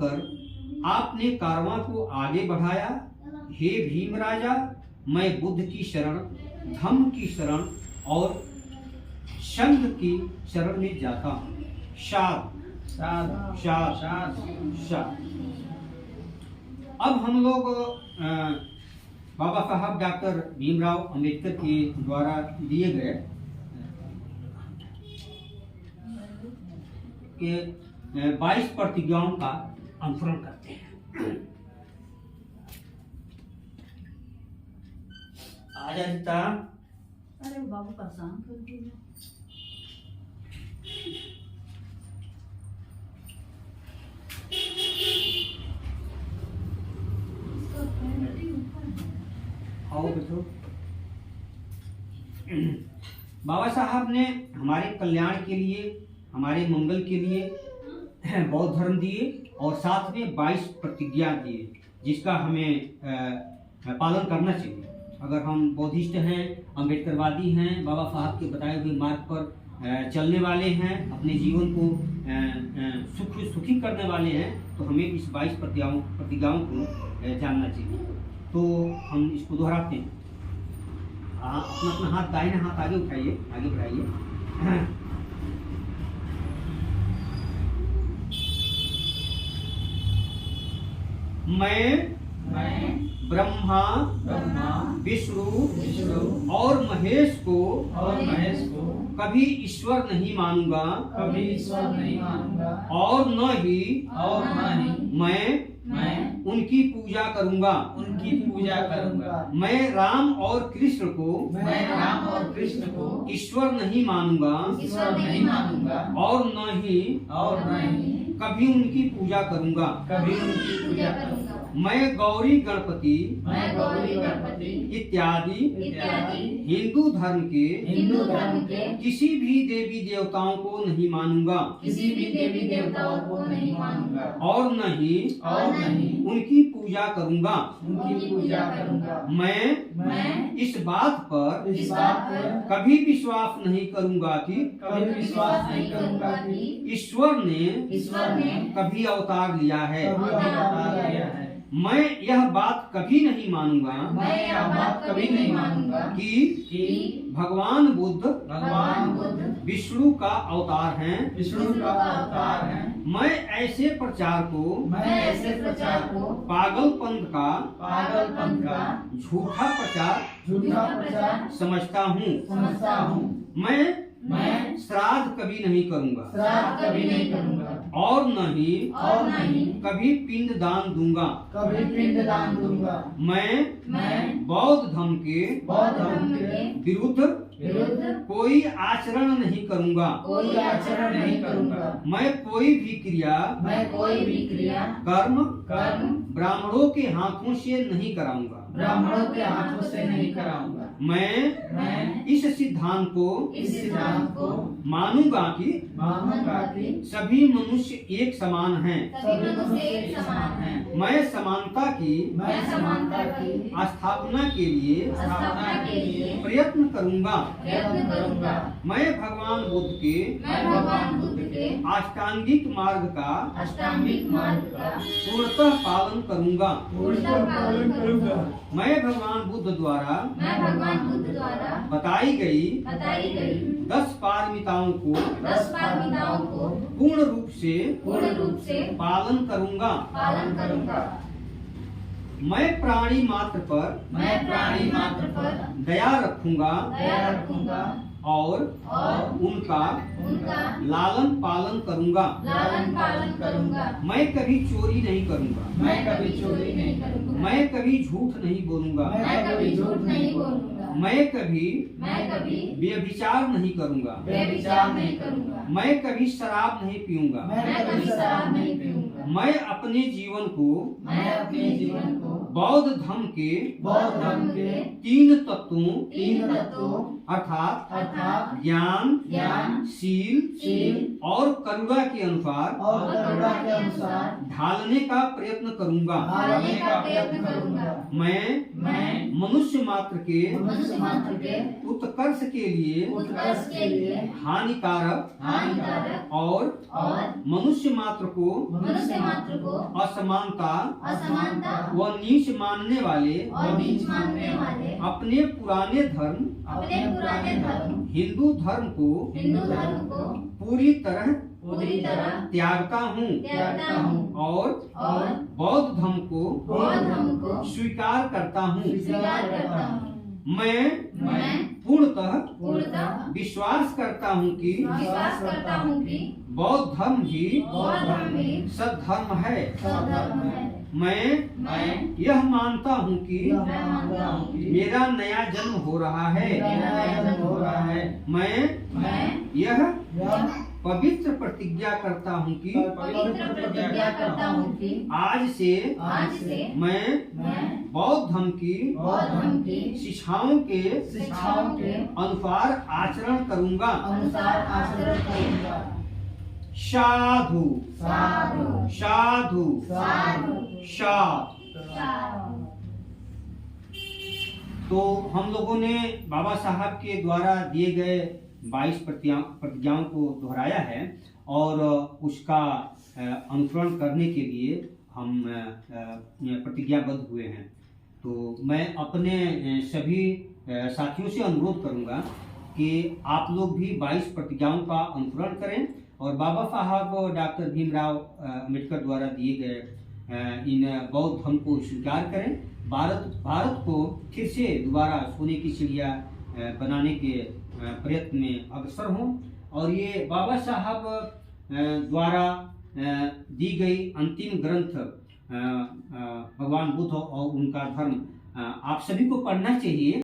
कर आपने कारवां को आगे बढ़ाया। हे भीम राजा, मैं बुद्ध की शरण, धम्म की शरण और संघ की शरण में जाता हूँ। शाद शाद शाद शाद शाद। अब हम लोग बाबा साहब डॉक्टर भीमराव अंबेडकर के द्वारा दिए गए के 22 प्रतिज्ञाओं का अनुसरण करते हैं। आजा सीता। अरे बाबू परेशान कर दिया। आओ बैठो। बाबा साहब ने हमारे कल्याण के लिए, हमारे मंगल के लिए बौद्ध धर्म दिए और साथ में 22 प्रतिज्ञा दिए, जिसका हमें पालन करना चाहिए। अगर हम बौद्धिस्ट हैं, अम्बेडकरवादी हैं, बाबा साहब के बताए हुए मार्ग पर चलने वाले हैं, अपने जीवन को सुखी करने वाले हैं, तो हमें इस 22 प्रतिज्ञाओं को जानना चाहिए। तो हम इसको दोहराते हैं। अपना अपना हाथ, दाहिना हाथ आगे उठाइए, आगे बढ़ाइए। मैं ब्रह्मा विष्णु और महेश को कभी ईश्वर नहीं मानूंगा, और न ही मैं उनकी पूजा करूंगा। मैं राम और कृष्ण को ईश्वर नहीं मानूंगा, और न ही कभी उनकी पूजा करूंगा। मैं गौरी गणपति इत्यादि हिंदू धर्म के किसी भी देवी देवताओं को नहीं मानूंगा, और न ही उनकी पूजा करूंगा। मैं इस बात पर कभी विश्वास नहीं करूंगा कि ईश्वर ने कभी अवतार लिया है। मैं यह बात कभी नहीं मानूंगा कि भगवान बुद्ध विष्णु का अवतार हैं। मैं ऐसे प्रचार को पागलपंथ का झूठा प्रचार समझता हूँ। मैं श्राद्ध कभी नहीं करूंगा, और न ही कभी पिंड दान दूंगा। मैं बौद्ध धर्म के विरुद्ध कोई आचरण नहीं करूंगा। मैं कोई भी क्रिया कर्म ब्राह्मणों के हाथों से नहीं कराऊंगा। मैं इस सिद्धांत को मानूंगा कि सभी मनुष्य एक समान हैं। मैं समानता की स्थापना के लिए प्रयत्न करूंगा। मैं भगवान बुद्ध के अष्टांगिक मार्ग का पूर्णतः पालन करूंगा। मैं भगवान बुद्ध द्वारा बताई गई 10 पारमिताओं को पूर्ण रूप से पालन करूंगा। मैं प्राणी मात्र पर दया रखूंगा और उनका लालन पालन करूंगा। मैं कभी चोरी नहीं करूंगा। मैं कभी झूठ नहीं बोलूंगा। मैं कभी व्यभिचार नहीं करूंगा। मैं कभी शराब नहीं पीऊंगा। मैं अपने जीवन को बौद्ध धर्म के 3 तत्वों अर्थात ज्ञान, शील और करुणा के अनुसार ढालने का प्रयत्न करूंगा। मैं मनुष्य मात्र के उत्कर्ष के लिए हानिकारक और मनुष्य मात्र को असमानता व नीच मानने वाले अपने पुराने धर्म हिंदू धर्म को पूरी तरह त्यागता हूँ और बौद्ध धर्म को स्वीकार करता हूँ। मैं पूर्णतः विश्वास करता हूँ कि बौद्ध धर्म ही सद्धर्म है। मैं यह मानता हूँ कि मेरा नया जन्म हो रहा है। मैं यह पवित्र प्रतिज्ञा करता हूँ कि आज से मैं बौद्ध धर्म की शिक्षाओं के अनुसार आचरण करूँगा। साधु साधु तो हम लोगों ने बाबा साहब के द्वारा दिए गए 22 प्रतिज्ञाओं को दोहराया है और उसका अनुसरण करने के लिए हम प्रतिज्ञाबद्ध हुए हैं। तो मैं अपने सभी साथियों से अनुरोध करूंगा कि आप लोग भी 22 प्रतिज्ञाओं का अनुसरण करें और बाबा साहब डॉक्टर भीमराव अम्बेडकर द्वारा दिए गए इन बौद्ध धर्म को स्वीकार करें। भारत को फिर से दोबारा सोने की चिड़िया बनाने के प्रयत्न में अग्रसर हों और ये बाबा साहब द्वारा दी गई अंतिम ग्रंथ भगवान बुद्ध और उनका धर्म आप सभी को पढ़ना चाहिए।